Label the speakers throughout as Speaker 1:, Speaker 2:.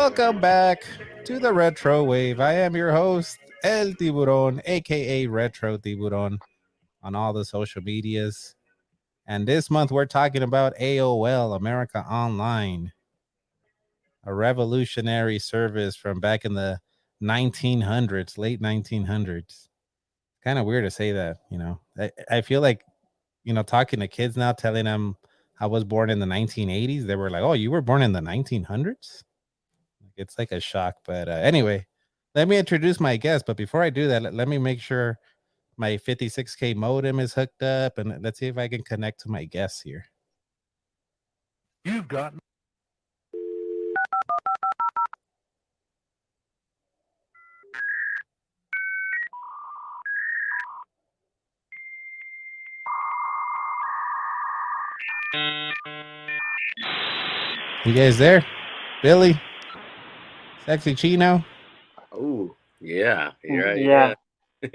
Speaker 1: Welcome back to the Retro Wave. I am your host, El Tiburon, aka Retro Tiburon, on all the social medias. And this month we're talking about AOL, America Online, a revolutionary service from back in the 1900s, late 1900s. Kind of weird to say that, I feel like, talking to kids now, telling them I was born in the 1980s, they were like, oh, you were born in the 1900s? It's like a shock. But anyway, let me introduce my guest. But before I do that, let me make sure my 56K modem is hooked up. And let's see if I can connect to my guests here.
Speaker 2: You've got
Speaker 1: You guys there? Billy? Sexy Chino?
Speaker 3: Oh, yeah.
Speaker 4: Yeah.
Speaker 3: Yeah.
Speaker 1: You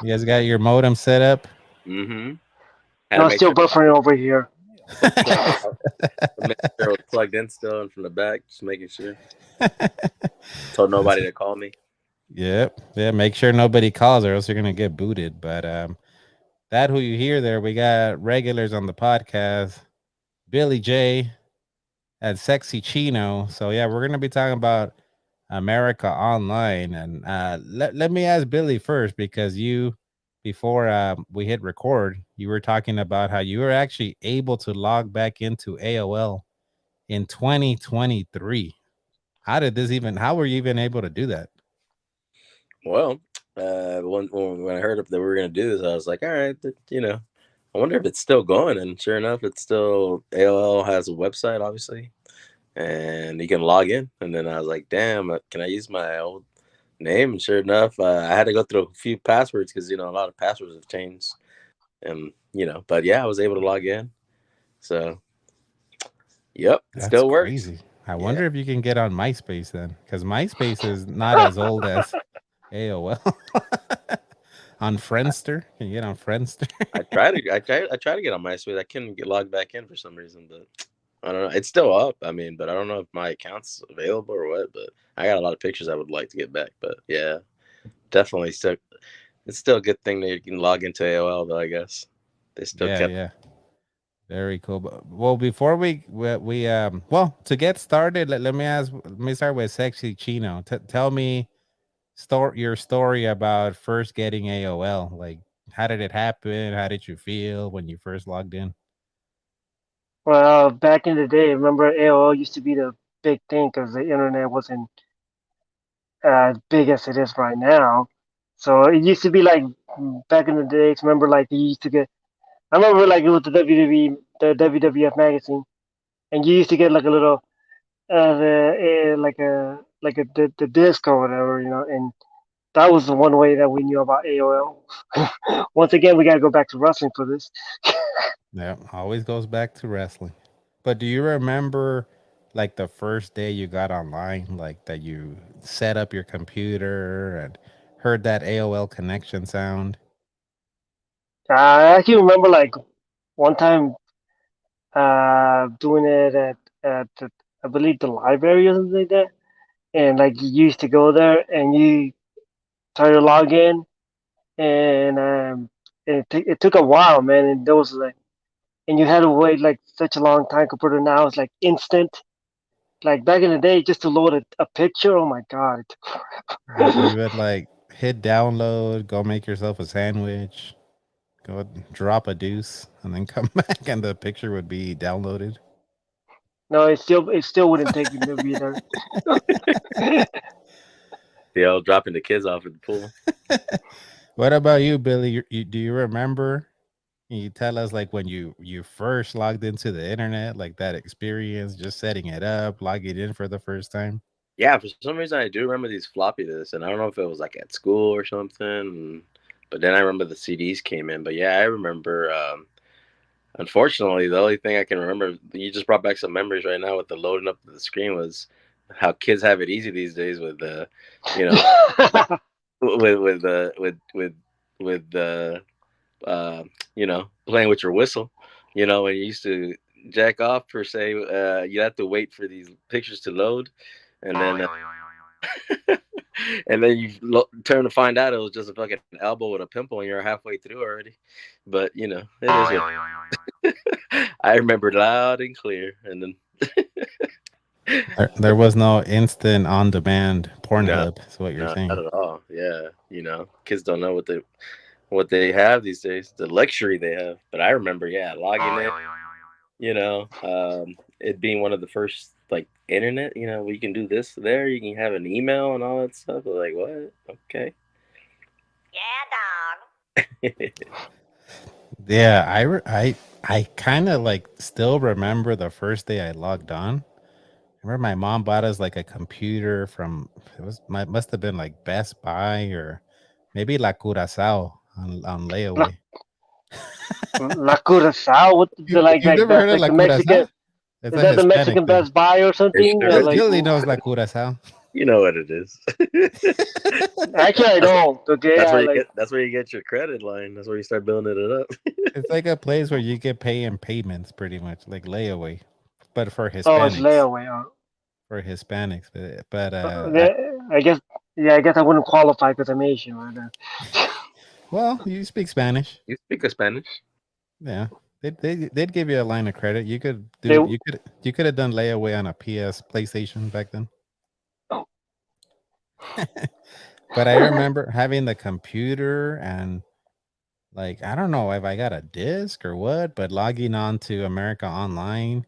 Speaker 1: guys got your modem set up?
Speaker 3: Mm-hmm. Had to
Speaker 4: No,
Speaker 3: make
Speaker 4: still
Speaker 3: sure
Speaker 4: buffering over here.
Speaker 3: make sure it was plugged in still and from the back, just making sure. Told nobody to call me.
Speaker 1: Yep. Yeah, make sure nobody calls or else you're gonna get booted. But that who you hear there, we got regulars on the podcast, Billy J and Sexy Chino. So yeah, we're gonna be talking about America Online. And let me ask Billy first, because you, before we hit record, you were talking about how you were actually able to log back into AOL in 2023. How were you even able to do that?
Speaker 3: Well, when I heard that we were going to do this, I was like, all right, I wonder if it's still going. And sure enough, it's still, AOL has a website, obviously, and you can log in. And then I was like, damn, can I use my old name? And sure enough, I had to go through a few passwords because, a lot of passwords have changed. And, but yeah, I was able to log in. So, yep, it
Speaker 1: That's
Speaker 3: still works.
Speaker 1: crazy. I
Speaker 3: Yeah.
Speaker 1: wonder if you can get on MySpace then, because MySpace is not as old as AOL. On Friendster, can you get on Friendster?
Speaker 3: I try to get on MySpace. I couldn't get logged back in for some reason, but I don't know. It's still up. I mean, but I don't know if my account's available or what. But I got a lot of pictures I would like to get back. But yeah, definitely still. It's still a good thing that you can log into AOL, though. I guess they still
Speaker 1: Yeah,
Speaker 3: kept.
Speaker 1: yeah. Very cool. Well, before well, to get started, let me start with Sexy Chino. Tell me your story about first getting AOL. Like, how did it happen? How did you feel when you first logged in?
Speaker 4: Well, back in the day, remember AOL used to be the big thing because the internet wasn't as big as it is right now. So it used to be like back in the days. Remember, like you used to get. I remember like it was the WWF magazine, and you used to get like a little, the disc or whatever, and that was the one way that we knew about AOL. Once again, we gotta go back to wrestling for this.
Speaker 1: Yeah, always goes back to wrestling. But do you remember like the first day you got online, like that you set up your computer and heard that AOL connection sound?
Speaker 4: I actually remember like one time doing it at I believe the library or something like that, and like you used to go there and you try to log in, and it took a while, man, and there was like and you had to wait like such a long time compared to now. It's like instant. Like back in the day, just to load a picture, oh my god, it took
Speaker 1: You would like hit download, go make yourself a sandwich, go drop a deuce, and then come back, and the picture would be downloaded.
Speaker 4: no, it still wouldn't take me to be there.
Speaker 3: Dropping the kids off at the pool.
Speaker 1: What about you, Billy? Do you remember? Can you tell us like when you first logged into the internet, like that experience, just setting it up, logging in for the first time?
Speaker 3: Yeah, for some reason I do remember these floppy disks, and I don't know if it was like at school or something. But then I remember the CDs came in. But yeah, I remember. Unfortunately, the only thing I can remember, you just brought back some memories right now with the loading up of the screen, was how kids have it easy these days with you know, with playing with your whistle. When you used to jack off per se. You have to wait for these pictures to load, and then and then you turn to find out it was just a fucking elbow with a pimple, and you're halfway through already. But you know, it is what I remember loud and clear. And then
Speaker 1: There was no instant on demand
Speaker 3: no,
Speaker 1: Pornhub, is what you're
Speaker 3: no, not
Speaker 1: saying.
Speaker 3: at all. Yeah, you know, kids don't know what they have these days, the luxury they have. But I remember, yeah, logging in, you know, it being one of the first like internet, you know, we can do this there, you can have an email and all that stuff. I was like, what? Okay.
Speaker 1: Yeah, I kind of like still remember the first day I logged on. I remember my mom bought us like a computer from must have been like Best Buy or maybe La Curacao on
Speaker 4: La,
Speaker 1: layaway.
Speaker 4: La Curacao, what
Speaker 1: You've never heard of
Speaker 4: like
Speaker 1: La
Speaker 4: the Mexican?
Speaker 1: Curacao? It's
Speaker 4: Is
Speaker 1: a
Speaker 4: that the
Speaker 1: Hispanic
Speaker 4: Mexican
Speaker 1: thing.
Speaker 4: Best Buy or
Speaker 3: It
Speaker 4: something?
Speaker 3: sure is.
Speaker 4: Like,
Speaker 1: Billy knows La Curacao.
Speaker 3: You know what it is.
Speaker 4: actually, I don't. Okay,
Speaker 3: That's
Speaker 4: I
Speaker 3: where you
Speaker 4: like.
Speaker 3: get. That's where you get your credit line. That's where you start building it up.
Speaker 1: It's like a place where you get pay in payments, pretty much like layaway, but for
Speaker 4: Oh, it's
Speaker 1: Hispanics.
Speaker 4: layaway.
Speaker 1: For Hispanics, but
Speaker 4: I guess. Yeah, I guess I wouldn't qualify because I'm Asian, right?
Speaker 1: well, you speak Spanish.
Speaker 3: You speak a Spanish?
Speaker 1: Yeah, they'd give you a line of credit. You could
Speaker 4: They,
Speaker 1: do you could have done layaway on a PlayStation back then. But I remember having the computer and like I don't know if I got a disc or what, but logging on to America Online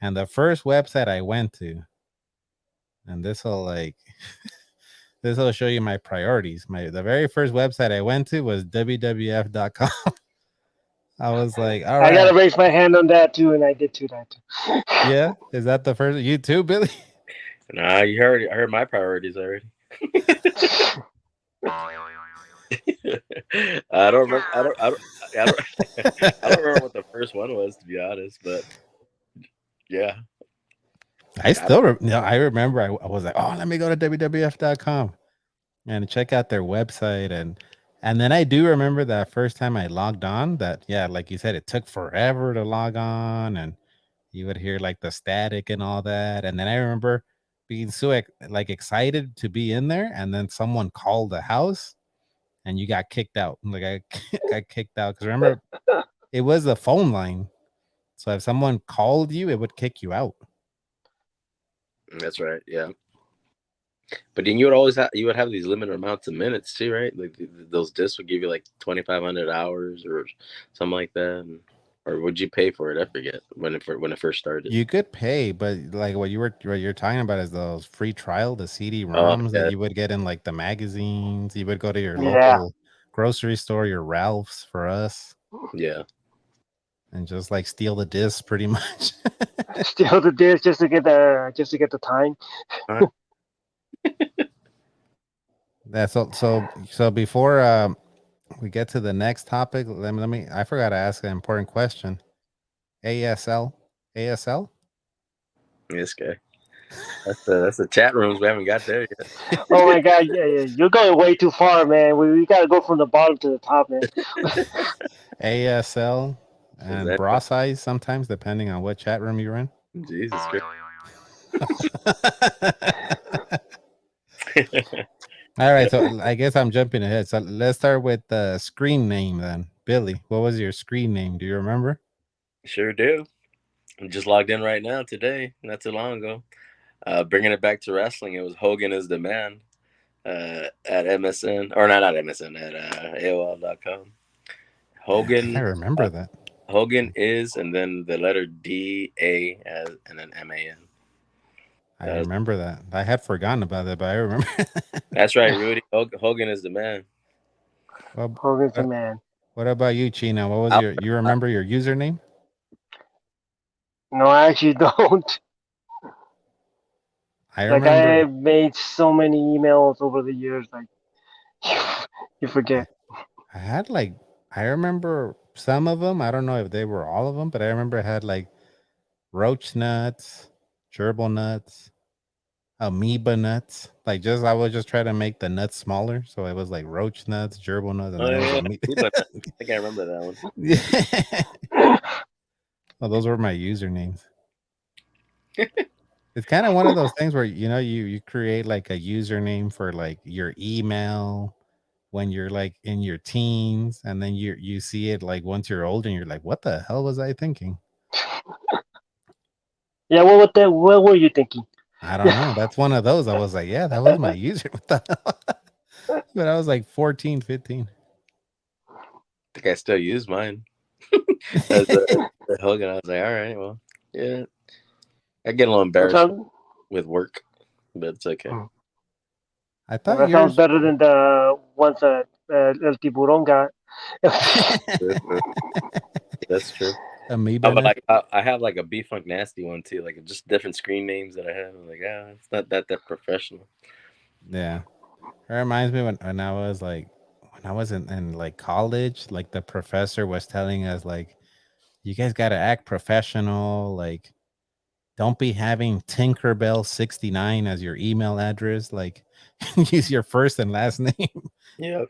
Speaker 1: and the first website I went to, and this will like this will show you my priorities. The very first website I went to was wwf.com. I was like, all
Speaker 4: I
Speaker 1: right.
Speaker 4: gotta raise my hand on that too, and I did too that too.
Speaker 1: Yeah. Is that the first you too, Billy?
Speaker 3: Nah, you heard. I heard my priorities already. I don't remember. I don't. I don't remember what the first one was, to be honest. But yeah,
Speaker 1: I still, I remember I was like, oh, let me go to wwf.com and check out their website. And then I do remember that first time I logged on that, yeah, like you said, it took forever to log on and you would hear like the static and all that. And then I remember being so like excited to be in there. And then someone called the house and you got kicked out. Like I got kicked out because remember it was a phone line. So if someone called you, it would kick you out.
Speaker 3: that's right. Yeah, but then you would always have these limited amounts of minutes too, right? Like those discs would give you like 2,500 hours or something like that. Or would you pay for it? I forget when it first started.
Speaker 1: You could pay, but like what you're talking about is those free trial, the
Speaker 3: Oh
Speaker 1: CD-ROMs that
Speaker 3: yeah,
Speaker 1: you would get in like the magazines. You would go to your
Speaker 4: Yeah,
Speaker 1: local grocery store, your Ralph's for us,
Speaker 3: yeah.
Speaker 1: and just like steal the disc pretty much.
Speaker 4: steal the disc just to get the time.
Speaker 1: That's so before we get to the next topic, let me I forgot to ask an important question. ASL? ASL?
Speaker 3: This guy. That's the chat rooms. We haven't got there yet.
Speaker 4: Oh my god, yeah, you're going way too far, man. We gotta go from the bottom to the top, man.
Speaker 1: ASL and
Speaker 3: That-
Speaker 1: bra size sometimes depending on what chat room you're in.
Speaker 3: Jesus Christ.
Speaker 1: All right, so I guess I'm jumping ahead. So let's start with the screen name then. Billy, what was your screen name? Do you remember?
Speaker 3: Sure do. I'm just logged in right now today, not too long ago. Bringing it back to wrestling, it was Hogan is the man at MSN, or not MSN, at AOL.com.
Speaker 1: I
Speaker 3: Hogan,
Speaker 1: remember that.
Speaker 3: Hogan is, and then the letter DA and then MAN.
Speaker 1: I remember that. I had forgotten about that, but I remember.
Speaker 3: That's right, Rudy. Hogan is the man.
Speaker 1: Well,
Speaker 4: Hogan's the man.
Speaker 1: what about you, Chino? What was you remember your username?
Speaker 4: No, I actually don't.
Speaker 1: I
Speaker 4: Like I
Speaker 1: remember
Speaker 4: have made so many emails over the years, like you forget.
Speaker 1: I had like I remember some of them. I don't know if they were all of them, but I remember I had like roach nuts, gerbil nuts, amoeba nuts. Like I was just trying to make the nuts smaller, so it was like roach nuts, gerbil nuts, and
Speaker 3: Oh
Speaker 1: then it was
Speaker 3: yeah,
Speaker 1: amoeba.
Speaker 3: I think I remember that one.
Speaker 1: Yeah. Well, those were my usernames. It's kind of one of those things where you create like a username for like your email when you're like in your teens, and then you see it like once you're older, and you're like, what the hell was I thinking?
Speaker 4: Yeah, what were you thinking?
Speaker 1: I don't know. That's one of those. I was like, yeah, that was my user. What the hell? But I was like 14, 15.
Speaker 3: I think I still use mine as a Hogan. I was like, all right, well, yeah. I get a little
Speaker 4: That
Speaker 3: embarrassed
Speaker 4: sounds,
Speaker 3: with work, but it's okay.
Speaker 1: I
Speaker 4: well,
Speaker 1: thought
Speaker 4: that sounds
Speaker 1: yours.
Speaker 4: better than the ones that El Tiburon got.
Speaker 3: That's true.
Speaker 1: Amoeba
Speaker 3: But
Speaker 1: net.
Speaker 3: like, I have like a B Funk Nasty one too, like just different screen names that I have. I'm like, it's not that professional.
Speaker 1: Yeah. It reminds me when I was like when I was in like college, like the professor was telling us like, you guys gotta act professional, like don't be having Tinkerbell69 as your email address. Like use your first and last name.
Speaker 3: Yeah.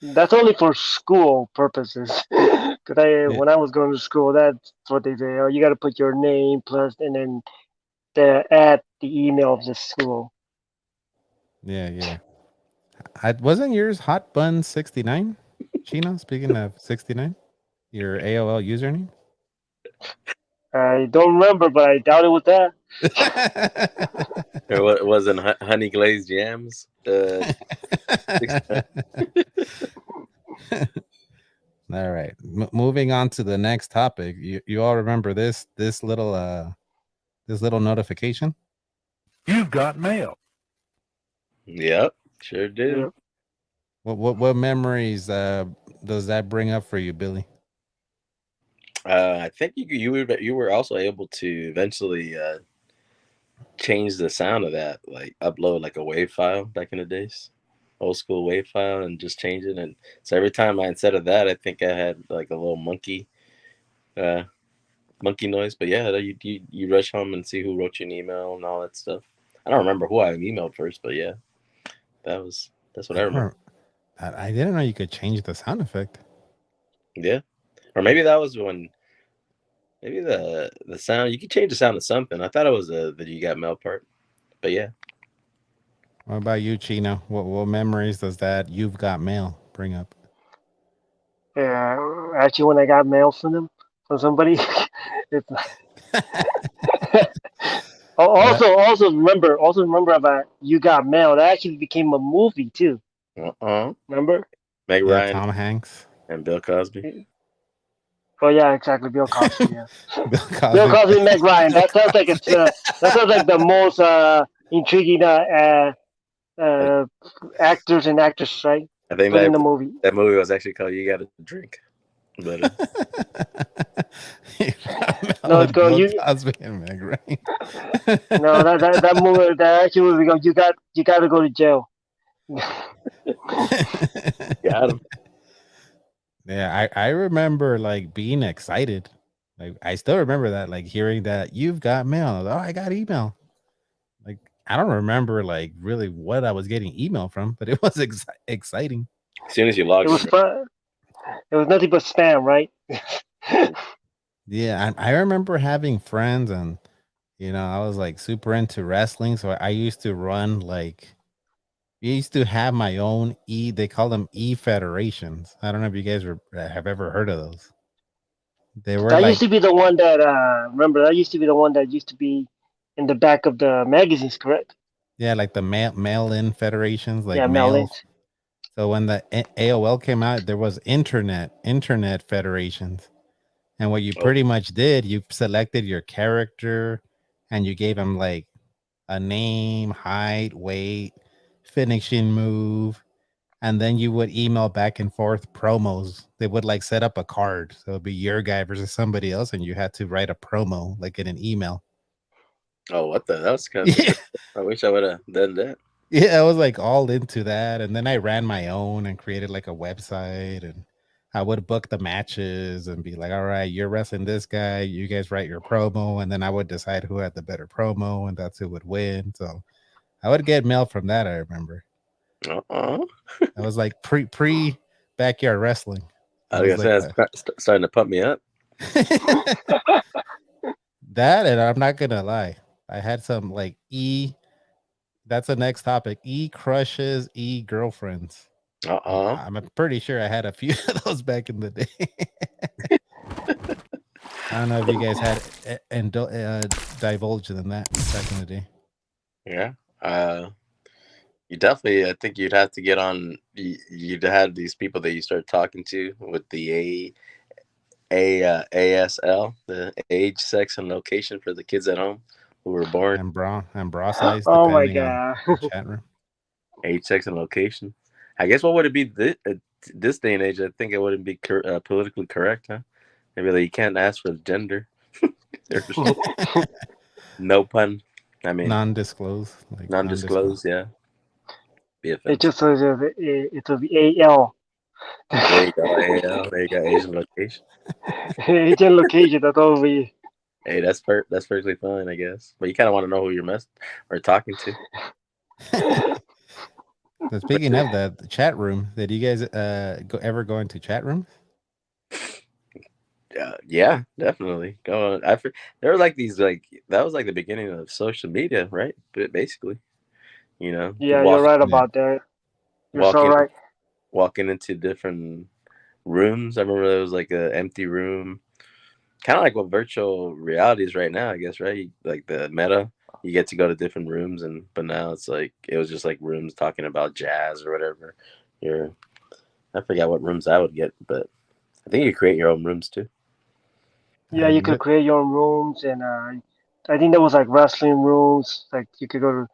Speaker 4: That's only for school purposes. Cause
Speaker 1: Yeah,
Speaker 4: when I was going to school, that's what they say. Oh, you got to put your name plus and then the email of the school.
Speaker 1: yeah. I wasn't yours Hot Bun 69? Chino, speaking of 69, your AOL username?
Speaker 4: I don't remember, but I doubt it was that.
Speaker 3: Or what wasn't honey glazed jams? 69.
Speaker 1: All right. Moving on to the next topic. You all remember this little notification?
Speaker 2: You've got mail.
Speaker 3: Yep, sure do.
Speaker 4: Yeah.
Speaker 1: What memories does that bring up for you, Billy?
Speaker 3: I think you were also able to eventually change the sound of that, like upload like a wave file back in the days, old school wave file, and just change it. And so every time instead of that, I think I had like a little uh, monkey noise. But yeah, you rush home and see who wrote you an email and all that stuff. I don't remember who I emailed first, but yeah, that's what
Speaker 1: I
Speaker 3: I
Speaker 1: don't
Speaker 3: remember.
Speaker 1: I didn't know you could change the sound effect.
Speaker 3: Yeah, or maybe that was when maybe the sound you could change the sound of something. I thought it was the you got mail part, but yeah.
Speaker 1: What about you, Chino? What memories does that you've got mail bring up?
Speaker 4: Yeah. Actually, when I got mail from somebody, it's
Speaker 1: What?
Speaker 4: also remember about You Got Mail. That actually became a movie too.
Speaker 3: Uh-uh.
Speaker 4: Remember?
Speaker 3: Meg
Speaker 1: Yeah,
Speaker 3: Ryan
Speaker 1: Tom Hanks.
Speaker 3: and Bill Cosby.
Speaker 4: Oh yeah, exactly. Bill Cosby. Yeah.
Speaker 1: Bill
Speaker 4: Bill
Speaker 1: Cosby.
Speaker 4: Cosby, Meg Ryan.
Speaker 1: Bill
Speaker 4: That sounds like
Speaker 1: Cosby.
Speaker 4: that sounds like the most intriguing
Speaker 3: I,
Speaker 4: uh, actors and actresses, right?
Speaker 3: I think
Speaker 4: Put in the movie.
Speaker 3: that movie was actually called "You Got to Drink," but
Speaker 4: No, it's
Speaker 1: With
Speaker 4: called
Speaker 1: Bill
Speaker 4: you.
Speaker 1: Cosby and Meg Ryan.
Speaker 4: No, that movie. That actually movie. You got to go to jail.
Speaker 3: got him.
Speaker 1: Yeah, I remember like being excited. Like I still remember that, like hearing that you've got mail. I was like, oh, I got email. Like I don't remember like really what I was getting email from, but it was exciting.
Speaker 3: As soon as you
Speaker 4: It
Speaker 3: log
Speaker 4: was
Speaker 3: in,
Speaker 4: fun. It was nothing but spam, right?
Speaker 1: Yeah, I remember having friends, and I was like super into wrestling, so I used to run like we used to have my own they call them federations. I don't know if you guys have ever heard of those. They were
Speaker 4: That used
Speaker 1: like,
Speaker 4: to be the one that remember. That used to be the one that used to be in the back of the magazines, correct?
Speaker 1: yeah, like the mail-in federations, like
Speaker 4: Yeah, mail in.
Speaker 1: mail. So when the AOL came out, there was internet federations. And what you
Speaker 3: oh,
Speaker 1: pretty much did, you selected your character and you gave them like a name, height, weight, finishing move, and then you would email back and forth promos. They would like set up a card. So it'd be your guy versus somebody else, and you had to write a promo like in an email.
Speaker 3: what the? That was kind of
Speaker 1: Yeah.
Speaker 3: interesting. I wish I would have done that.
Speaker 1: Yeah, I was like all into that. And then I ran my own and created like a website, and I would book the matches and be like, all right, you're wrestling this guy, you guys write your promo, and then I would decide who had the better promo, and that's who would win. So I would get mail from that, I remember.
Speaker 3: Uh-uh.
Speaker 1: I was like pre backyard wrestling.
Speaker 3: I
Speaker 1: That
Speaker 3: was
Speaker 1: was
Speaker 3: gonna say
Speaker 1: like
Speaker 3: that's starting to pump me up.
Speaker 1: That, and I'm not gonna lie, I had some like That's the next topic. Crushes, girlfriends.
Speaker 3: Uh-uh.
Speaker 1: I'm pretty sure I had a few of those back in the day. I don't know if you guys had divulged in that back in the day.
Speaker 3: Yeah. You definitely. I think you'd have to get on. You'd have these people that you start talking to with the ASL, the age, sex, and location for the kids at home who were born.
Speaker 1: And bra size,
Speaker 4: Oh my
Speaker 1: depending on
Speaker 4: god.
Speaker 1: the chat room.
Speaker 3: Age, sex, and location. I guess what would it be this day and age? I think it wouldn't be politically correct, huh? Maybe like you can't ask for the gender. There's no pun. I mean,
Speaker 1: Non-disclosed, like non-disclosed.
Speaker 3: non-disclosed. Yeah, be
Speaker 4: It
Speaker 3: offensive.
Speaker 4: just says it's a AL.
Speaker 3: There you go. AL. There you go. Asian location.
Speaker 4: Agent location. That's all we.
Speaker 3: Hey, that's perfectly fine, I guess. But you kind of want to know who you're or talking to.
Speaker 1: So
Speaker 3: But
Speaker 1: speaking of that, the chat room, did you guys ever go into chat rooms?
Speaker 3: yeah, definitely. Go on. There were like these that was like the beginning of social media, right? But basically,
Speaker 4: Yeah, you're right
Speaker 1: Yeah.
Speaker 4: about that. You're so
Speaker 3: walking
Speaker 4: right.
Speaker 3: walking into different rooms. I remember there was like a empty room, kind of like what virtual reality is right now, I guess, right? Like the meta, you get to go to different rooms, but now it's like it was just like rooms talking about jazz or whatever. You're I forgot what rooms I would get, but I think you create your own rooms too.
Speaker 4: Yeah, you could create your own rooms, and I think there was like wrestling rooms. Like you could go to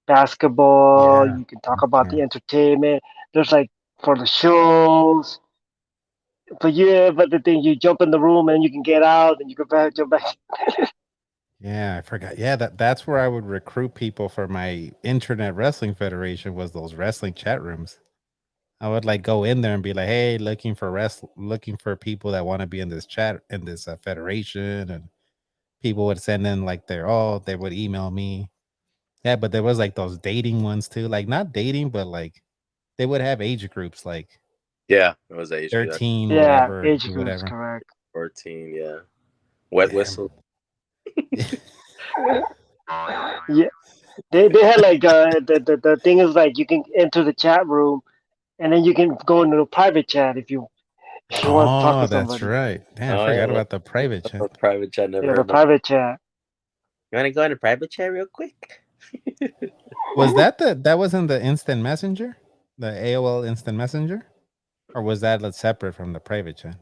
Speaker 4: basketball.
Speaker 1: Yeah.
Speaker 4: You can talk about
Speaker 1: Yeah.
Speaker 4: the entertainment. There's like for the shows. But yeah, but the thing you jump in the room and you can get out and you go back, jump back.
Speaker 1: Yeah, I forgot. Yeah, that's where I would recruit people for my internet wrestling federation was those wrestling chat rooms. I would like go in there and be like, "Hey, looking for people that want to be in this chat in this federation," and people would send in like they would email me. Yeah, but there was like those dating ones too, like not dating, but like they would have age groups like
Speaker 3: Yeah, it was age group.
Speaker 1: 13,
Speaker 4: Yeah,
Speaker 1: whatever,
Speaker 4: age groups,
Speaker 1: whatever.
Speaker 4: correct.
Speaker 3: 14, yeah. Wet
Speaker 1: Yeah.
Speaker 3: whistle.
Speaker 4: Yeah, they had like the thing is like you can enter the chat room and then you can go into a private chat if you want to talk
Speaker 1: Oh,
Speaker 4: to
Speaker 1: that's
Speaker 4: somebody.
Speaker 1: right. Damn, I
Speaker 3: Oh yeah,
Speaker 1: forgot about the private chat.
Speaker 3: private chat. Never
Speaker 4: Yeah, the
Speaker 3: heard of.
Speaker 4: private chat.
Speaker 3: You want to go into private chat real quick?
Speaker 1: Was that wasn't the instant messenger? The AOL instant messenger? Or was that like, separate from the private chat?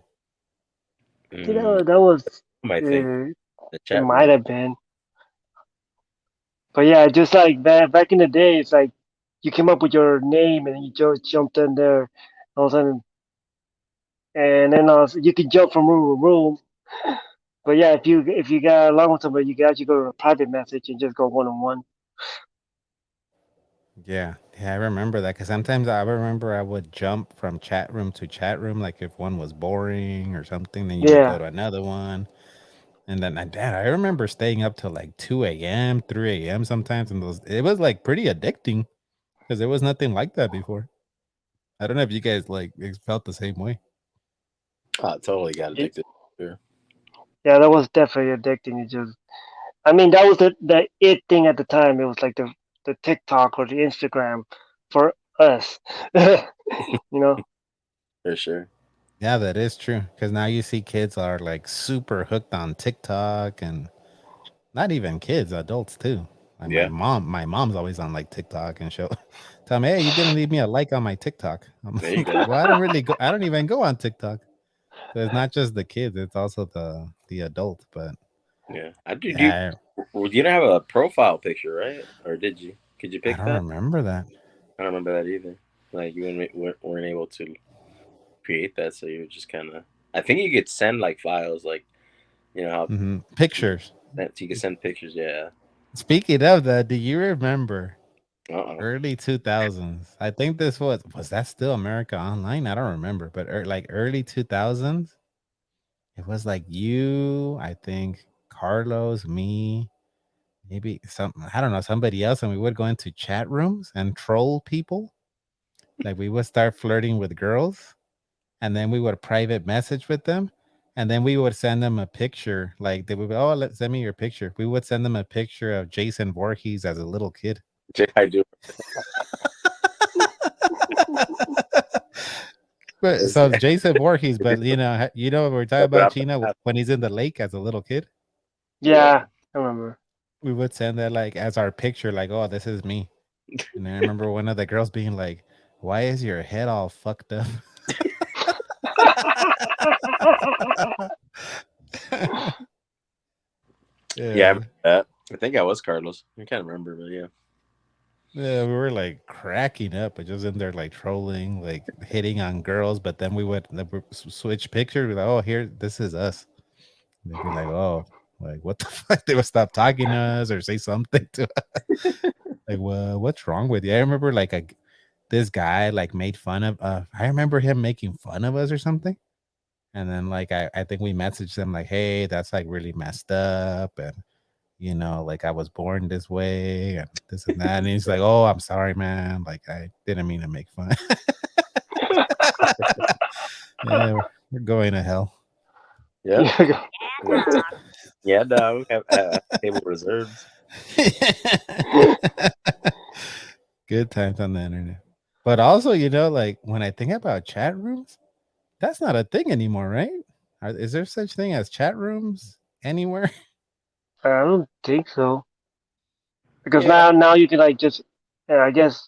Speaker 4: You
Speaker 3: Mm,
Speaker 4: know, that was
Speaker 3: I think
Speaker 4: uh,
Speaker 3: the
Speaker 4: it
Speaker 3: chat room.
Speaker 4: might have been, but yeah, just like back in the day, it's like you came up with your name and you just jumped in there, all of a sudden, and then you can jump from room to room. But yeah, if you got along with somebody, you can actually go to a private message and just go one on one.
Speaker 1: Yeah. Yeah, I remember that because sometimes I remember I would jump from chat room to chat room. Like if one was boring or something, then you would go
Speaker 4: Yeah,
Speaker 1: to another one. And then Dad, I remember staying up till like 2 a.m., 3 a.m. sometimes. And it was like pretty addicting because there was nothing like that before. I don't know if you guys like felt the same way.
Speaker 3: Oh, totally got
Speaker 4: It-
Speaker 3: addicted. Sure.
Speaker 4: yeah, that was definitely addicting. It just, I mean, that was the it thing at the time. It was like the TikTok or the Instagram for us, you know.
Speaker 3: For sure.
Speaker 1: Yeah, that is true. Because now you see kids are like super hooked on TikTok and not even kids, adults too. Like
Speaker 3: Yeah.
Speaker 1: my mom's always on like TikTok and she'll tell me, "Hey, you didn't leave me a like on my TikTok." I'm
Speaker 3: There you
Speaker 1: like,
Speaker 3: go.
Speaker 1: "Well, I don't even go on TikTok." So it's not just the kids; it's also the adult. But
Speaker 3: Yeah. I do.
Speaker 1: yeah,
Speaker 3: You didn't have a profile picture, right? Or did you? Could you
Speaker 1: I
Speaker 3: pick
Speaker 1: don't
Speaker 3: that?
Speaker 1: remember that.
Speaker 3: I don't remember that either. Like you weren't able to create that, so you were just kind of. I think you could send like files, like how
Speaker 1: Pictures.
Speaker 3: you could send pictures. Yeah.
Speaker 1: Speaking of that, do you remember
Speaker 3: Uh.
Speaker 1: early 2000s? I think this was that still America Online? I don't remember, but like early 2000s, it was like you, I think, Carlos, me, maybe some I don't know, somebody else, and we would go into chat rooms and troll people. Like we would start flirting with girls, and then we would private message with them, And then we would send them a picture. Like they would, oh, send me your picture. We would send them a picture of Jason Voorhees as a little kid.
Speaker 3: I do.
Speaker 1: But
Speaker 3: That's
Speaker 1: so Jason Voorhees, but you know what we're talking
Speaker 3: what
Speaker 1: about,
Speaker 3: I'm
Speaker 1: Chino,
Speaker 3: gonna
Speaker 1: when he's in the lake as a little kid.
Speaker 4: Yeah, I remember.
Speaker 1: We would send that like as our picture, like, oh, this is me. And I remember one of the girls being like, "Why is your head all fucked up?"
Speaker 3: Yeah, I
Speaker 1: Yeah.
Speaker 3: remember that. I think I was Carlos. I can't remember, but yeah.
Speaker 1: Yeah, we were like cracking up, but just in there like trolling, like hitting on girls. But then we would switch pictures. We're like, oh, here, this is us. And they'd be like, oh, like what the fuck? They would stop talking to us or say something to us. Like, well, what's wrong with you? I remember like this guy like made fun of. I remember him making fun of us or something. And then like I think we messaged him like, hey, that's like really messed up, and like I was born this way and this and that. And he's like, oh, I'm sorry, man. Like I didn't mean to make fun. Yeah, we're going to hell.
Speaker 3: Yep. Like, yeah, no, we have table reserves.
Speaker 1: Good times on the internet. But also, like when I think about chat rooms, that's not a thing anymore, right? Is there such thing as chat rooms anywhere?
Speaker 4: I don't think so. Because
Speaker 3: Yeah,
Speaker 4: now you can like just, I guess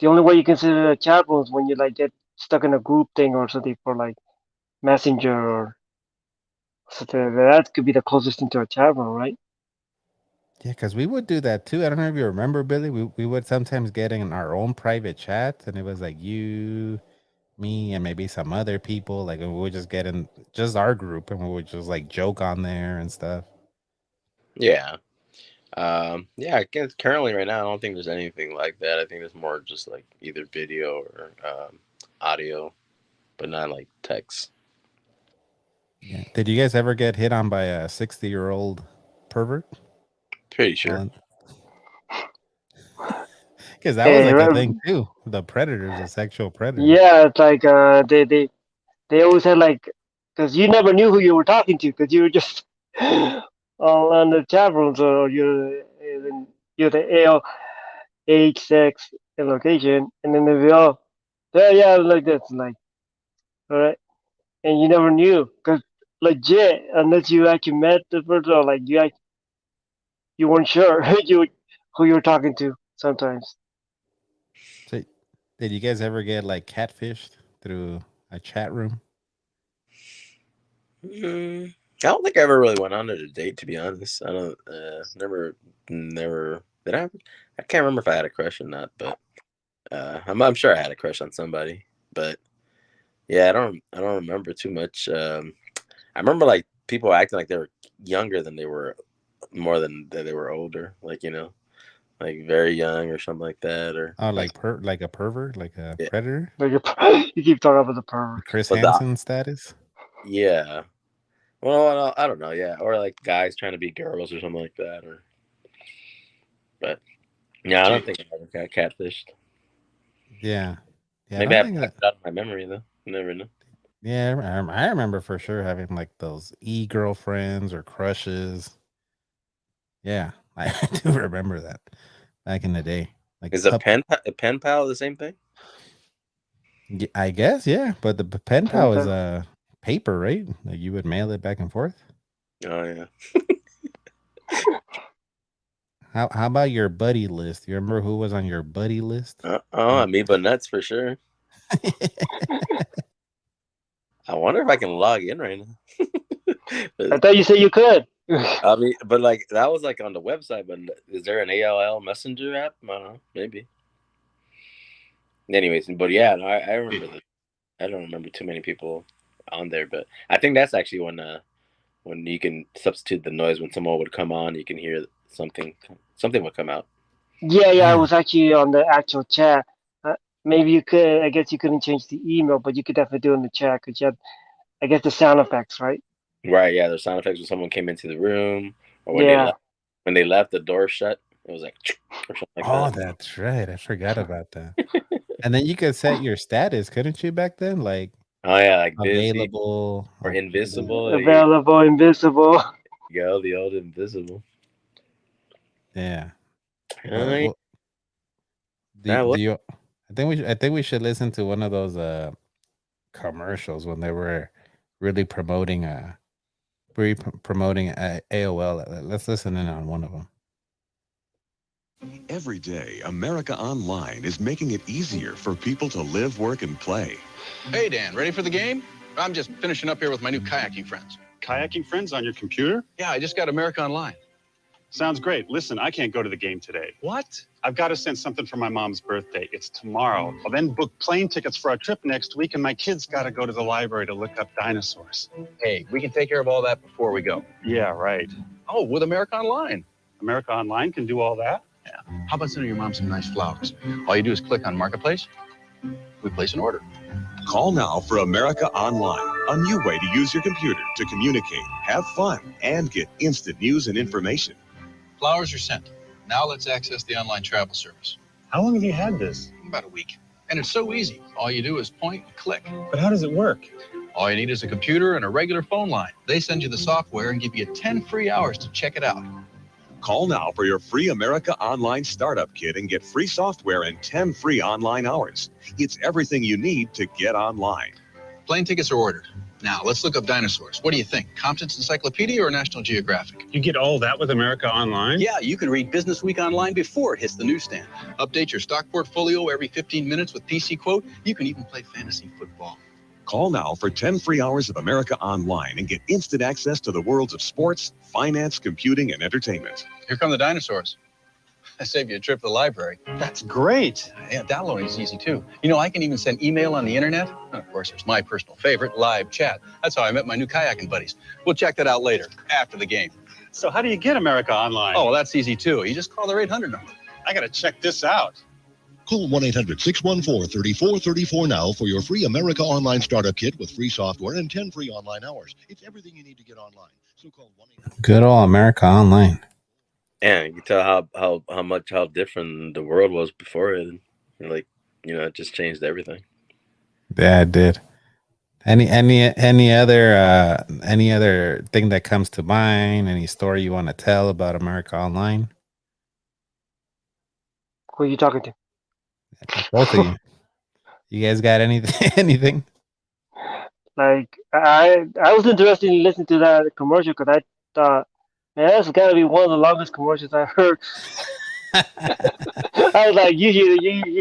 Speaker 4: the only way you consider a chat room is when you like get stuck in a group thing or something for like Messenger or something. That could be the closest thing to a chat room, right?
Speaker 1: Yeah, because we would do that too. I don't know if you remember, Billy. We would sometimes get in our own private chat, and it was like you, me, and maybe some other people. Like, and we would just get in just our group, and we would just like joke on there and stuff.
Speaker 3: yeah. Yeah, I guess currently right now I don't think there's anything like that. I think there's more just like either video or audio, but not like text.
Speaker 1: Yeah. Did you guys ever get hit on by a 60-year-old pervert?
Speaker 3: Pretty sure.
Speaker 1: Because that was
Speaker 4: Eh,
Speaker 1: like a
Speaker 4: right,
Speaker 1: thing too. The predators, the sexual predators.
Speaker 4: yeah, it's like they always had like, because you never knew who you were talking to because you were just all on the chat rooms or you're the AL age, sex, and location, and then they all, yeah, like this, like, all right, and you never knew because legit unless you actually met the person or like you weren't sure who you were talking to sometimes.
Speaker 1: So, did you guys ever get like catfished through a chat room?
Speaker 3: I don't think I ever really went on a date, to be honest. I don't, never. Did I? I can't remember if I had a crush or not, but I'm sure I had a crush on somebody. But yeah, I don't remember too much. I remember like people acting like they were younger than they were, more than that they were older. Like like very young or something like that, or
Speaker 1: Oh,
Speaker 3: like
Speaker 1: like a pervert, like a
Speaker 3: yeah.
Speaker 1: predator,
Speaker 4: Like you keep talking about the pervert.
Speaker 1: Chris
Speaker 3: But
Speaker 1: Hansen status.
Speaker 3: yeah. Well, I don't know. Yeah, or like guys trying to be girls or something like that, or but yeah, I don't think I ever got catfished.
Speaker 1: Yeah, yeah. I
Speaker 3: Maybe
Speaker 1: don't
Speaker 3: I
Speaker 1: think
Speaker 3: blacked
Speaker 1: that.
Speaker 3: it out of my memory though. You never know.
Speaker 1: Yeah, I remember for sure having like those girlfriends or crushes. Yeah, I do remember that back in the day. Like
Speaker 3: Is a pen pal the same thing?
Speaker 1: I guess, yeah. But the pen
Speaker 4: Pen
Speaker 1: pal is
Speaker 4: pal.
Speaker 1: paper, right? Like you would mail it back and forth.
Speaker 3: Oh yeah.
Speaker 1: How about your buddy list? You remember who was on your buddy list?
Speaker 3: Oh,
Speaker 1: Like,
Speaker 3: amoeba nuts for sure. I wonder if I can log in right now.
Speaker 4: I thought you said you could.
Speaker 3: I mean, but like that was like on the website. But is there an AOL Messenger app? I don't know. Maybe. Anyways, but yeah, no, I remember the. I don't remember too many people on there, but I think that's actually when you can substitute the noise when someone would come on, you can hear something would come out.
Speaker 4: Yeah, I
Speaker 1: yeah,
Speaker 4: was actually on the actual chat. Maybe you could. I guess you couldn't change the email, but you could definitely do it in the chat because you had, I guess, the sound effects, right?
Speaker 3: Right? Yeah, there's sound effects when someone came into the room or when they
Speaker 4: Yeah.
Speaker 3: left. When they left, the door shut. It was like or something like
Speaker 1: oh,
Speaker 3: that.
Speaker 1: that's right. I forgot about that. And then you could set your status, couldn't you, back then? Like
Speaker 3: Oh yeah, like busy
Speaker 1: available,
Speaker 3: or invisible.
Speaker 4: Available, invisible.
Speaker 3: You go the old invisible.
Speaker 1: Yeah.
Speaker 3: Oh, yeah.
Speaker 1: Well,
Speaker 3: That was.
Speaker 1: do you? I think we should listen to one of those commercials when they were really promoting promoting AOL. Let's listen in on one of them.
Speaker 5: Every day, America Online is making it easier for people to live, work, and play.
Speaker 6: Hey, Dan, ready for the game? I'm just finishing up here with my new kayaking friends.
Speaker 7: Kayaking friends on your computer?
Speaker 6: Yeah, I just got America Online.
Speaker 7: Sounds great. Listen, I can't go to the game today.
Speaker 6: What?
Speaker 7: I've got to send something for my mom's birthday. It's tomorrow. I'll then book plane tickets for our trip next week, and my kids got to go to the library to look up dinosaurs.
Speaker 6: Hey, we can take care of all that before we go.
Speaker 7: Yeah, right.
Speaker 6: Oh, with America Online.
Speaker 7: America Online can do all that?
Speaker 6: Yeah. How about sending your mom some nice flowers? All you do is click on Marketplace. We place an order.
Speaker 5: Call now for America Online, a new way to use your computer to communicate, have fun, and get instant news and information.
Speaker 6: Flowers are sent. Now let's access the online travel service.
Speaker 7: How long have you had this?
Speaker 6: About a week. And it's so easy. All you do is point and click.
Speaker 7: But how does it work?
Speaker 6: All you need is a computer and a regular phone line. They send you the software and give you 10 free hours to check it out.
Speaker 5: Call now for your free America Online Startup Kit and get free software and 10 free online hours. It's everything you need to get online.
Speaker 6: Plane tickets are ordered. Now, let's look up dinosaurs. What do you think? Compton's Encyclopedia or National Geographic?
Speaker 7: You get all that with America Online?
Speaker 6: Yeah, you can read Business Week online before it hits the newsstand. Update your stock portfolio every 15 minutes with PC Quote. You can even play fantasy football.
Speaker 5: Call now for 10 free hours of America Online and get instant access to the worlds of sports, finance, computing, and entertainment.
Speaker 6: Here come the dinosaurs. I saved you a trip to the library.
Speaker 7: That's great.
Speaker 6: Yeah, downloading is easy too. You know, I can even send email on the internet. And of course, there's my personal favorite, live chat. That's how I met my new kayaking buddies. We'll check that out later, after the game.
Speaker 7: So how do you get America Online?
Speaker 6: Oh, well, that's easy too. You just call their 800 number.
Speaker 7: I got to check this out.
Speaker 8: Call 1-800-614-3434 now for your free America Online Startup Kit with free software and 10 free online hours. It's everything you need to get online. So call 1-800.
Speaker 1: Good old America Online.
Speaker 3: Yeah, you can tell how different the world was before it. Like, it just changed everything.
Speaker 1: Yeah, it did. Any other thing that comes to mind? Any story you want to tell about America Online?
Speaker 4: Who are you talking to?
Speaker 1: Both of you. You guys got anything? Anything?
Speaker 4: Like I was interested in listening to that commercial because I thought, man, that's got to be one of the longest commercials I heard. I was like, you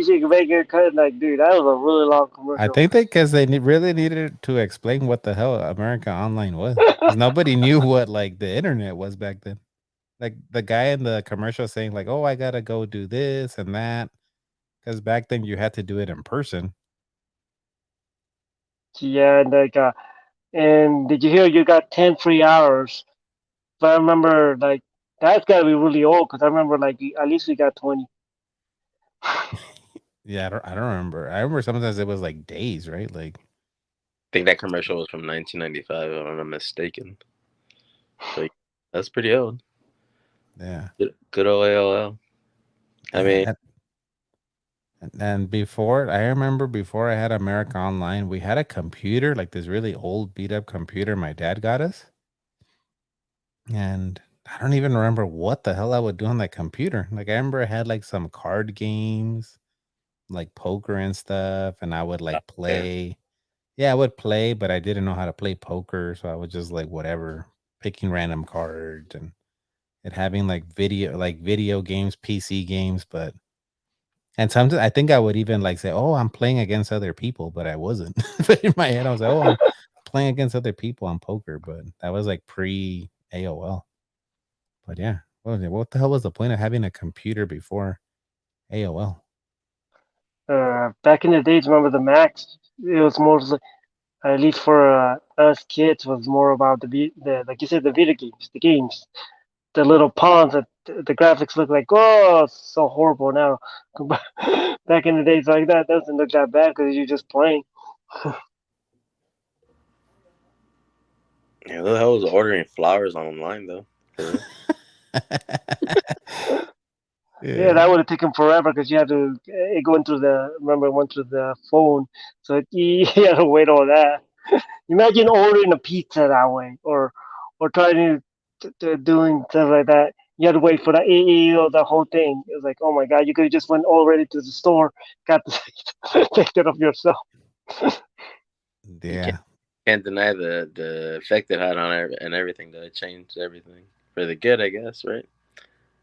Speaker 4: should make it cut. Like, dude, that was a really long commercial.
Speaker 1: I think because they really needed to explain what the hell America Online was. 'Cause nobody knew what like the internet was back then. Like the guy in the commercial saying like, "Oh, I gotta go do this and that," because back then you had to do it in person.
Speaker 4: Yeah, and like, and did you hear you got 10 free hours? But I remember like that's got to be really old because I remember like at least we got 20.
Speaker 1: Yeah, I don't remember. I remember sometimes it was like days, right? Like,
Speaker 3: I think that commercial was from 1995, if I'm not mistaken. So that's pretty old.
Speaker 1: yeah.
Speaker 3: Good old AOL. I mean,
Speaker 1: And before, I remember before I had America Online, we had a computer, like this really old beat up computer my dad got us. And I don't even remember what the hell I would do on that computer. Like I remember I had like some card games, like poker and stuff, and I would like play. Yeah, I would play, but I didn't know how to play poker, so I was just like whatever, picking random cards and it having like video games, PC games, but and sometimes I think I would even like say, "Oh, I'm playing against other people," but I wasn't. But in my head, I was like, "Oh, I'm playing against other people on poker," but that was like pre AOL. But yeah, what the hell was the point of having a computer before AOL?
Speaker 4: Back in the days, remember the Macs? It was more like, at least for us kids, was more about the like you said, the video games, the little pawns that the graphics look like. Oh, it's so horrible now. Back in the days, like that doesn't look that bad because you're just playing.
Speaker 3: who the hell was ordering flowers online though?
Speaker 4: Yeah, that would have taken forever because you had to it going through the remember it went through the phone, so you had to wait all that. Imagine ordering a pizza that way, or trying to doing stuff like that. You had to wait for the the whole thing. It was like, oh my god, you could have just went already to the store, got the take it off yourself.
Speaker 3: You
Speaker 1: Yeah,
Speaker 3: can't deny the effect it had on and everything. That it changed everything for the good, I guess. Right?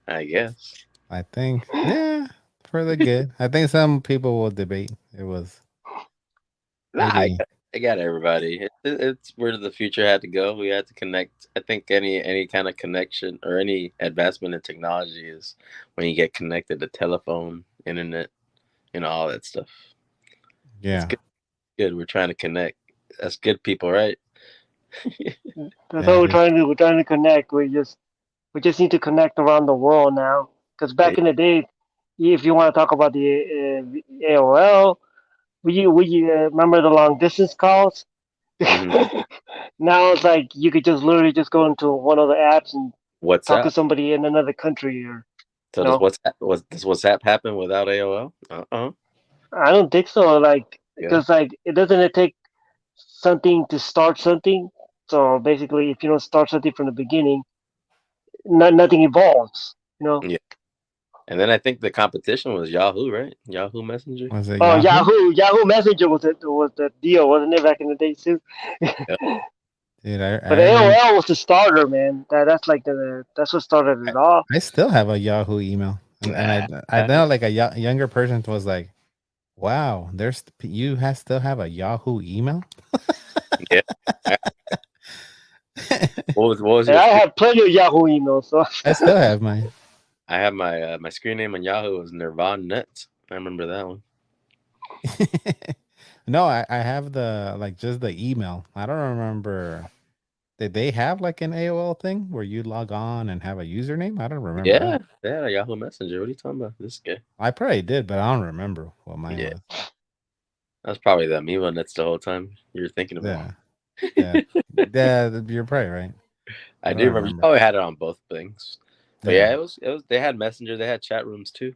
Speaker 3: I guess.
Speaker 1: I think. Yeah, for the good. I think some people will debate. It was
Speaker 3: Nah,
Speaker 1: maybe.
Speaker 3: I got everybody. It's where the future had to go. We had to connect. I think any kind of connection or any advancement in technology is when you get connected to telephone, internet, all that stuff. It's
Speaker 1: Yeah,
Speaker 3: good. Good. We're trying to connect. That's good people, right?
Speaker 4: That's what
Speaker 1: that
Speaker 4: we're
Speaker 1: is.
Speaker 4: trying to do. We're trying to connect. We just need to connect around the world now. Because back in the day, if you want to talk about the AOL, we remember the long distance calls.
Speaker 3: Hmm.
Speaker 4: Now it's like you could just literally just go into one of the apps and talk to
Speaker 3: WhatsApp.
Speaker 4: somebody in another country, or you
Speaker 3: So
Speaker 4: know.
Speaker 3: does WhatsApp happen without AOL?
Speaker 4: I don't think so. Like
Speaker 3: Yeah.
Speaker 4: because like it take something to start something. So basically, if you don't start something from the beginning, nothing evolves. You know.
Speaker 3: Yeah. And then I think the competition was Yahoo, right? Yahoo Messenger.
Speaker 1: Was it
Speaker 4: Oh,
Speaker 1: Yahoo?
Speaker 4: Yahoo Messenger was the deal, wasn't it, back in the day too?
Speaker 3: Yep.
Speaker 1: Dude,
Speaker 4: But
Speaker 1: I remember.
Speaker 4: AOL was the starter, man. That's like that's what started
Speaker 1: I,
Speaker 4: it off.
Speaker 1: I still have a Yahoo email, and I
Speaker 3: Ah,
Speaker 1: know like a younger person was like, "Wow, you still have a Yahoo email."
Speaker 3: yeah. What was
Speaker 4: And
Speaker 3: your
Speaker 4: I
Speaker 3: screen?
Speaker 4: had plenty of Yahoo emails, so
Speaker 1: I still have mine.
Speaker 3: I have my screen name on Yahoo was Nirvana Nuts. I remember that one.
Speaker 1: No, I have the like just the email. I don't remember. Did they have like an AOL thing where you log on and have a username? I don't remember
Speaker 3: Yeah,
Speaker 1: that.
Speaker 3: they had a Yahoo Messenger. What are you talking about? This guy.
Speaker 1: I probably did, but I don't remember what mine
Speaker 3: Yeah,
Speaker 1: was.
Speaker 3: that's probably the Amiibo Nuts the whole time you're thinking about.
Speaker 1: Yeah, yeah, yeah. You're probably right.
Speaker 3: I
Speaker 1: I
Speaker 3: do
Speaker 1: don't
Speaker 3: remember you
Speaker 1: remember.
Speaker 3: probably had it on both things. But
Speaker 1: Yeah,
Speaker 3: yeah, it was they had Messenger, they had chat rooms too.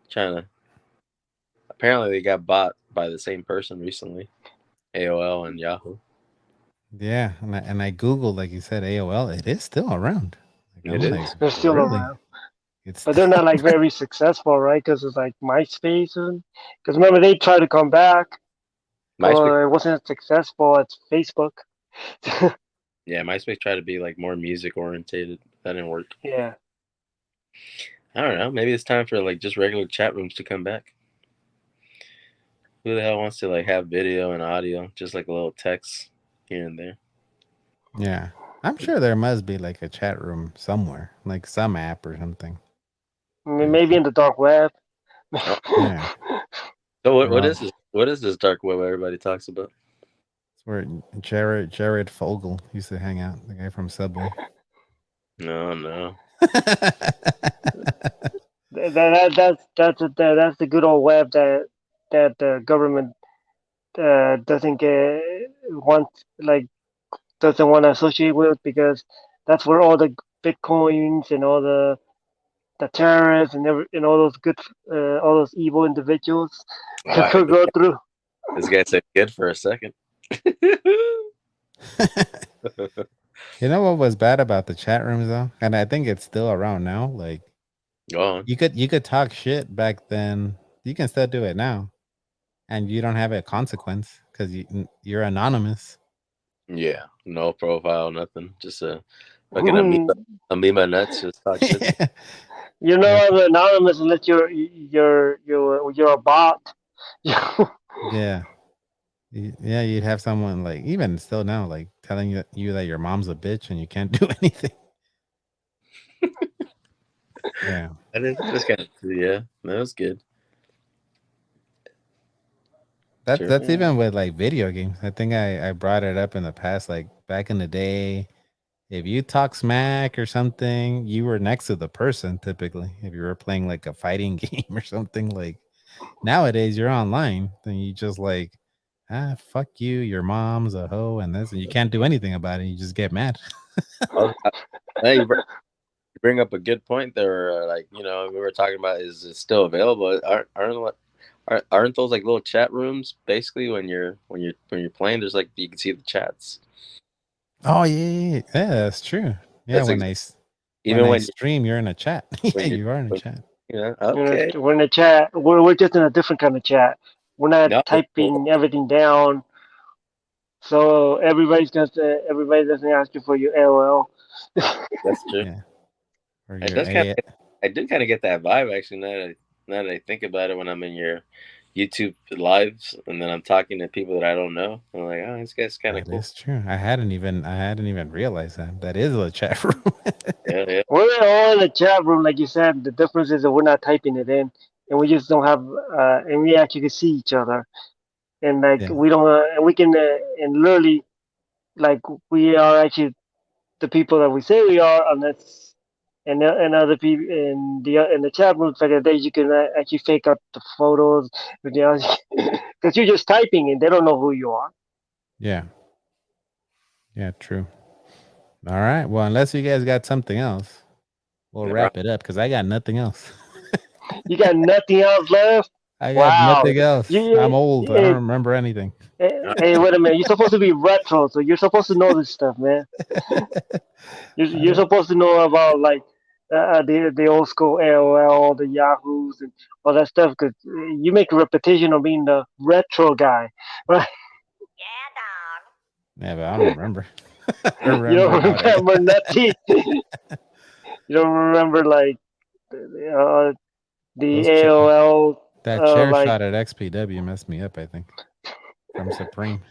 Speaker 3: Trying to apparently they got bought by the same person recently. AOL and Yahoo.
Speaker 1: yeah. And I googled like you said AOL. It is still around. Like
Speaker 3: It
Speaker 1: I'm like,
Speaker 3: is.
Speaker 4: they're
Speaker 3: It
Speaker 4: still
Speaker 3: is.
Speaker 1: really?
Speaker 4: around.
Speaker 1: It's
Speaker 4: But they're
Speaker 1: still.
Speaker 4: not like very successful, right? Because it's like MySpace, and because remember they tried to come back,
Speaker 3: MySpace.
Speaker 4: but it wasn't as successful as Facebook.
Speaker 3: Yeah, MySpace tried to be like more music orientated. That didn't work.
Speaker 4: Yeah.
Speaker 3: I don't know. Maybe it's time for like just regular chat rooms to come back. Who the hell wants to like have video and audio, just like a little text here and there?
Speaker 1: Yeah, I'm sure there must be like a chat room somewhere, like some app or something.
Speaker 4: Maybe in the dark web.
Speaker 3: Oh,
Speaker 1: Yeah,
Speaker 3: so what,
Speaker 1: where
Speaker 3: what
Speaker 1: all
Speaker 3: is this? What is this dark web everybody talks about?
Speaker 1: it's where Jared Fogle used to hang out, the guy from Subway.
Speaker 3: No, no.
Speaker 4: That's the good old web that the government doesn't get want like doesn't want to associate with because that's where all the bitcoins and all the terrorists and all those good all those evil individuals
Speaker 3: Wow,
Speaker 4: could go through.
Speaker 3: this guy said good for a second.
Speaker 1: You know what was bad about the chat rooms though, and I think it's still around now. Like
Speaker 3: Go on.
Speaker 1: you could talk shit back then. You can still do it now, and you don't have a consequence because you're anonymous.
Speaker 3: Yeah, no profile, nothing. Just a fucking amoeba nuts. Just talk shit.
Speaker 4: You're
Speaker 1: Yeah,
Speaker 4: not anonymous unless you're a bot.
Speaker 1: yeah, yeah. You'd have someone like even still now, like telling you that your mom's a bitch and you can't do anything. Yeah.
Speaker 3: That's kind of yeah. That was good.
Speaker 1: That's
Speaker 3: Sure.
Speaker 1: that's even with like video games. I think I brought it up in the past. Like back in the day, if you talk smack or something, you were next to the person typically. If you were playing like a fighting game or something, like nowadays you're online, then you just like fuck you, your mom's a hoe and this, and you can't do anything about it. You just get mad.
Speaker 3: I was, hey, you brought bring up a good point there. Like, we were talking about, is it still available? Aren't those like little chat rooms basically when you're playing? There's like you can see the chats.
Speaker 1: Oh yeah, that's true. Yeah,
Speaker 3: That's
Speaker 1: when
Speaker 3: even
Speaker 1: I
Speaker 3: when
Speaker 1: stream, you're in a chat. Yeah,
Speaker 3: when
Speaker 1: you are in a chat.
Speaker 3: okay.
Speaker 4: We're in a chat. We're just in a different kind of chat. We're not
Speaker 3: No, that's cool.
Speaker 4: typing everything down. So everybody doesn't ask you for your AOL.
Speaker 3: That's true.
Speaker 1: Yeah, or
Speaker 3: It
Speaker 1: your
Speaker 3: does kind of. I do kind of get that vibe actually. Now that I think about it, when I'm in your YouTube lives and then I'm talking to people that I don't know, I'm like, oh, this guy's kind of
Speaker 1: That
Speaker 3: cool.
Speaker 1: is true. I hadn't even realized that. That is a chat room.
Speaker 3: Yeah.
Speaker 4: We're all in a chat room, like you said. The difference is that we're not typing it in, and we just don't have, and we actually can see each other, and like
Speaker 1: Yeah.
Speaker 4: we don't, and we can, and literally, like we are actually the people that we say we are, unless and other people in the chat rooms like that you can actually fake up the photos, because you're just typing and they don't know who you are.
Speaker 1: Yeah. Yeah, true. All right. Well, unless you guys got something else, we'll wrap it up because I got nothing else.
Speaker 4: You got nothing else left.
Speaker 1: I got
Speaker 4: Wow.
Speaker 1: nothing else. I'm old. I don't remember anything.
Speaker 4: Hey, wait a minute. You're supposed to be retro, so you're supposed to know this stuff, man. You're supposed to know about like the old school AOL, the Yahoos, and all that stuff. Because you make a reputation of being the retro guy, right?
Speaker 1: Yeah, but I don't remember. I
Speaker 4: You
Speaker 1: remember
Speaker 4: don't
Speaker 1: about it.
Speaker 4: remember nothing. You don't remember like the
Speaker 1: Those
Speaker 4: AOL,
Speaker 1: that chair
Speaker 4: like
Speaker 1: shot at XPW messed me up, I think. From Supreme.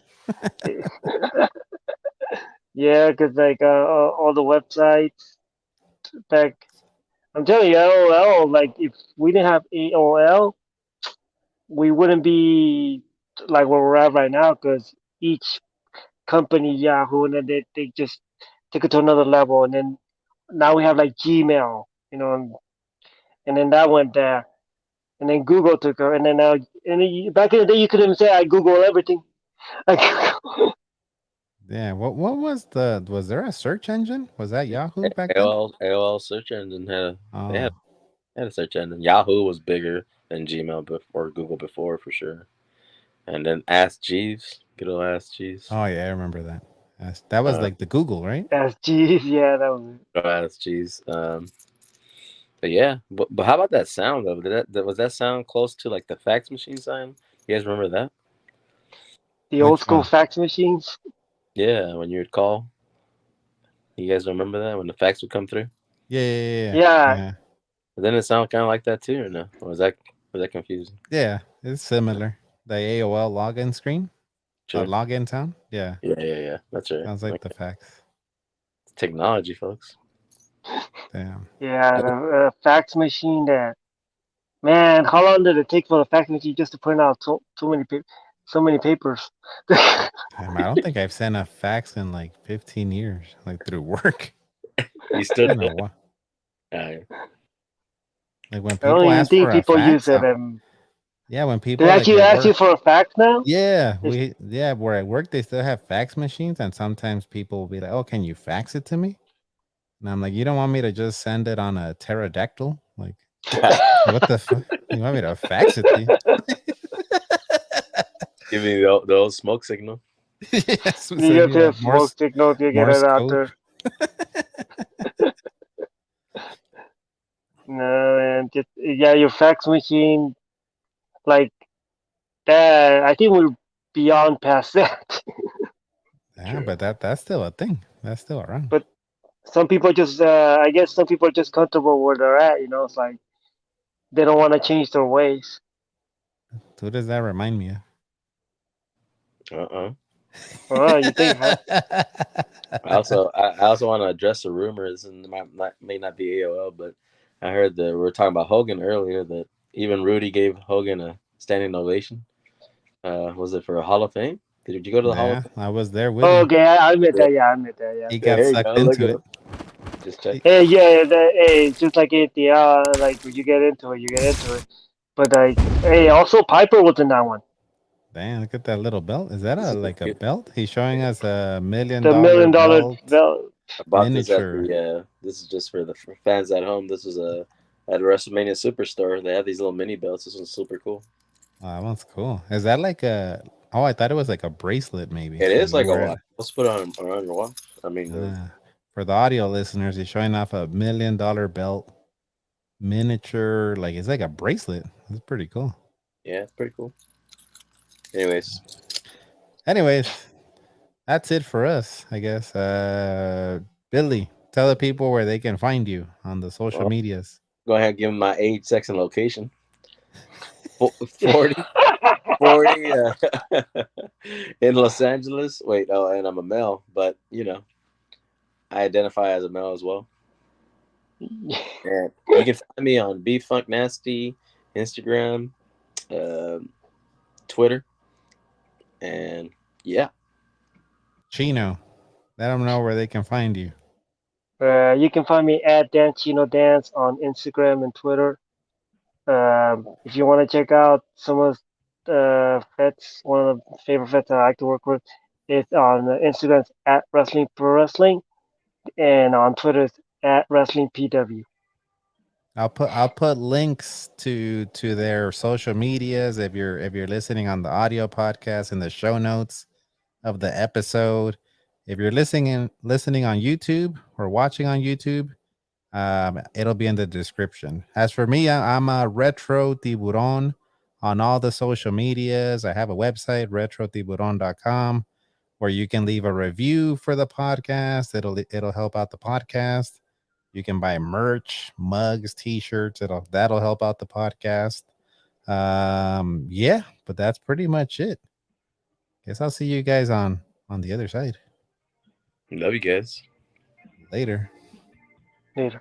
Speaker 4: yeah, because like all the websites back. I'm telling you, AOL. Like if we didn't have AOL, we wouldn't be like where we're at right now. Because each company, Yahoo, and then they just took it to another level, and then now we have like Gmail, and then that went there. And then Google took her, and then now, back in the day, you couldn't even say I Google everything.
Speaker 1: Yeah. Was there a search engine? Was that Yahoo back then?
Speaker 3: AOL search engine they
Speaker 1: Oh.
Speaker 3: had a search engine. Yahoo was bigger than Gmail before Google before for sure. And then Ask Jeeves, good old Ask Jeeves.
Speaker 1: Oh yeah, I remember that. That was like the Google, right?
Speaker 4: That's geez, yeah, that was it.
Speaker 3: Ask Jeeves. But yeah, but how about that sound though? Was that sound close to like the fax machine sound? You guys remember that?
Speaker 4: The old
Speaker 1: Which
Speaker 4: school
Speaker 1: one?
Speaker 4: fax machines.
Speaker 3: Yeah, when you would call. You guys remember that when the fax would come through?
Speaker 4: Yeah,
Speaker 3: But then it sound kind of like that too, or no? Or was that confusing?
Speaker 1: Yeah, it's similar. The AOL login screen,
Speaker 3: Sure.
Speaker 1: login sound. Yeah,
Speaker 3: Yeah. That's right.
Speaker 1: sounds like the fax.
Speaker 3: It's technology, folks.
Speaker 1: Damn.
Speaker 4: yeah, the fax machine. That man, how long did it take for the fax machine just to print out so many papers?
Speaker 1: Damn, I don't think I've sent a fax in like 15 years, like through work.
Speaker 3: You still
Speaker 1: I don't know what.
Speaker 3: yeah.
Speaker 1: Like when
Speaker 4: I don't
Speaker 1: people
Speaker 4: even
Speaker 1: ask
Speaker 4: think
Speaker 1: for a
Speaker 4: people use
Speaker 1: fax.
Speaker 4: it.
Speaker 1: Yeah, when
Speaker 4: They
Speaker 1: people like
Speaker 4: actually
Speaker 1: at
Speaker 4: ask you
Speaker 1: work.
Speaker 4: for a fax now.
Speaker 1: Yeah, where at work they still have fax machines, and sometimes people will be like, "Oh, can you fax it to me?" And I'm like, "You don't want me to just send it on a pterodactyl? Like, what the fuck? You want me to fax it to you?"
Speaker 3: Give me the old smoke signal.
Speaker 1: Yes,
Speaker 4: You
Speaker 1: send
Speaker 4: get
Speaker 1: you a
Speaker 4: to smoke signal to get
Speaker 1: Morse
Speaker 4: it out
Speaker 1: code.
Speaker 4: there. No, man, just yeah, your fax machine like that. I think we're beyond past that.
Speaker 1: Yeah, but that's still a thing. That's still around.
Speaker 4: But some people just, I guess, some people are just comfortable where they're at. It's like they don't want to change their ways.
Speaker 1: Who does that remind me of?
Speaker 4: You think, huh?
Speaker 3: I also want to address the rumors, and may not be AOL, but I heard that we were talking about Hogan earlier. That even Rudy gave Hogan a standing ovation. Was it for a Hall of Fame? Did you go to the Hall of Fame?
Speaker 1: I was there with
Speaker 4: Oh,
Speaker 1: him.
Speaker 4: okay, I admit that. Yeah, I admit that. Yeah.
Speaker 1: He
Speaker 3: Yeah,
Speaker 1: got
Speaker 3: there you
Speaker 1: sucked
Speaker 3: go. Look
Speaker 1: into
Speaker 3: at
Speaker 1: it.
Speaker 3: him. Just check.
Speaker 4: Hey, yeah, hey, just like it, yeah, like when you get into it, you get into it. But like, hey, also Piper was in that one.
Speaker 1: Damn, look at that little belt. Is that like a belt? He's showing us $1 million
Speaker 4: The $1 million
Speaker 1: belt.
Speaker 4: belt.
Speaker 3: I bought this at
Speaker 1: Miniature.
Speaker 3: the. This is just for the fans at home. This was at WrestleMania Superstore. They have these little mini belts. This one's super cool.
Speaker 1: Oh, that one's cool. Is that like a? Oh, I thought it was like a bracelet, maybe.
Speaker 3: It
Speaker 1: Like
Speaker 3: is
Speaker 1: you
Speaker 3: like a
Speaker 1: wear
Speaker 3: watch.
Speaker 1: it.
Speaker 3: Let's put it on your watch. I mean,
Speaker 1: For the audio listeners, he's showing off a $1 million belt, miniature. Like it's like a bracelet. It's pretty cool.
Speaker 3: yeah, it's pretty cool. Anyways,
Speaker 1: That's it for us, I guess. Billy, tell the people where they can find you on the social
Speaker 3: well,
Speaker 1: medias.
Speaker 3: go ahead and give them my age, sex, and location. 40, 40 in Los Angeles. Wait, oh, and I'm a male, but I identify as a male as well. And you can find me on B Funk Nasty, Instagram, Twitter, and yeah.
Speaker 1: Chino, let them know where they can find you.
Speaker 4: You can find me at Dan Chino Dance on Instagram and Twitter. If you want to check out some of the vets, one of the favorite vets I like to work with, it's on Instagram at Wrestling Pro Wrestling, and on Twitter it's at Wrestling PW.
Speaker 1: I'll put links to their social medias if you're listening on the audio podcast in the show notes of the episode. If you're listening on YouTube or watching on YouTube, it'll be in the description. As for me, I'm a Retro Tiburon on all the social medias. I have a website, retrotiburon.com, where you can leave a review for the podcast. It'll help out the podcast. You can buy merch, mugs, t-shirts. That'll help out the podcast. Yeah, but that's pretty much it. Guess I'll see you guys on the other side.
Speaker 3: Love you guys.
Speaker 1: Later.
Speaker 4: Later.